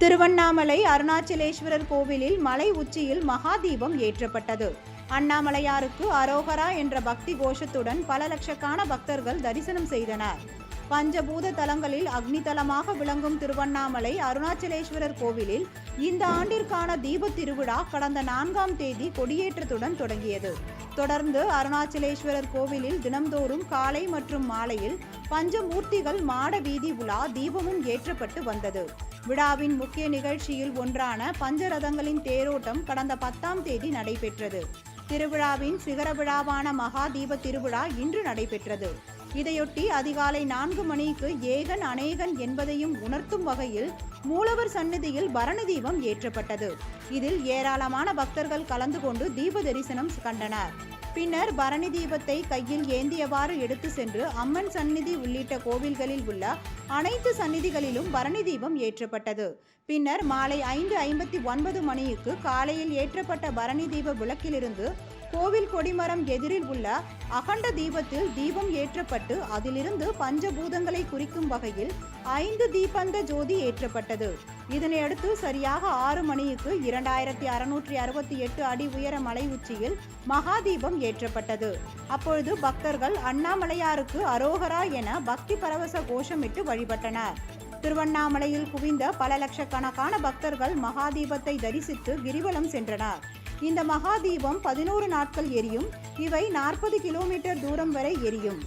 திருவண்ணாமலை அருணாச்சலேஸ்வரர் கோவிலில் மலை உச்சியில் மகாதீபம் ஏற்றப்பட்டது. அண்ணாமலையாருக்கு அரோகரா என்ற பக்தி கோஷத்துடன் பல லட்சக்கான பக்தர்கள் தரிசனம் செய்தனர். பஞ்சபூத தலங்களில் அக்னி தலமாக விளங்கும் திருவண்ணாமலை அருணாச்சலேஸ்வரர் கோவிலில் இந்த ஆண்டிற்கான தீப திருவிழா கடந்த 4ஆம் தேதி கொடியேற்றத்துடன் தொடங்கியது. தொடர்ந்து அருணாச்சலேஸ்வரர் கோவிலில் தினம்தோறும் காலை மற்றும் மாலையில் பஞ்சமூர்த்திகள் மாட வீதி உலா தீபமும் ஏற்றப்பட்டு வந்தது. விழாவின் முக்கிய நிகழ்ச்சியில் ஒன்றான பஞ்சரதங்களின் தேரோட்டம் கடந்த 10ஆம் தேதி நடைபெற்றது. திருவிழாவின் சிகர விழாவான மகா தீப திருவிழா இன்று நடைபெற்றது. இதையொட்டி அதிகாலை 4 மணிக்கு ஏகன் அநேகன் என்பதையும் உணர்த்தும் வகையில் மூலவர் சந்நிதியில் பரணி தீபம் ஏற்றப்பட்டது. இதில் ஏராளமான பக்தர்கள் கலந்து கொண்டு தீப தரிசனம் கண்டனர். பின்னர் பரணி தீபத்தை கையில் ஏந்தியவாறு எடுத்து சென்று அம்மன் சந்நிதி உள்ளிட்ட கோவில்களில் உள்ள அனைத்து சந்நிதிகளிலும் பரணி தீபம் ஏற்றப்பட்டது. பின்னர் மாலை 5:59 மணிக்கு காலையில் ஏற்றப்பட்ட பரணி தீப விளக்கிலிருந்து கோவில் கொடிமரம் எதிரில் உள்ள அகண்ட தீபத்தில் தீபம் ஏற்றப்பட்டு அதிலிருந்து பஞ்சபூதங்களை குறிக்கும் வகையில் 5 தீபந்த ஜோதி ஏற்றப்பட்டது. இதனையடுத்து சரியாக 6 மணிக்கு 2668 அடி உயர மலை உச்சியில் மகாதீபம் ஏற்றப்பட்டது. அப்பொழுது பக்தர்கள் அண்ணாமலையாருக்கு அரோகரா என பக்தி பரவச கோஷமிட்டு வழிபட்டனர். திருவண்ணாமலையில் குவிந்த பல லட்சக்கணக்கான பக்தர்கள் மகாதீபத்தை தரிசித்து கிரிவலம் சென்றனர். இந்த மகாதீபம் 11 நாட்கள் எரியும். இவை 40 கிலோமீட்டர் தூரம் வரை எரியும்.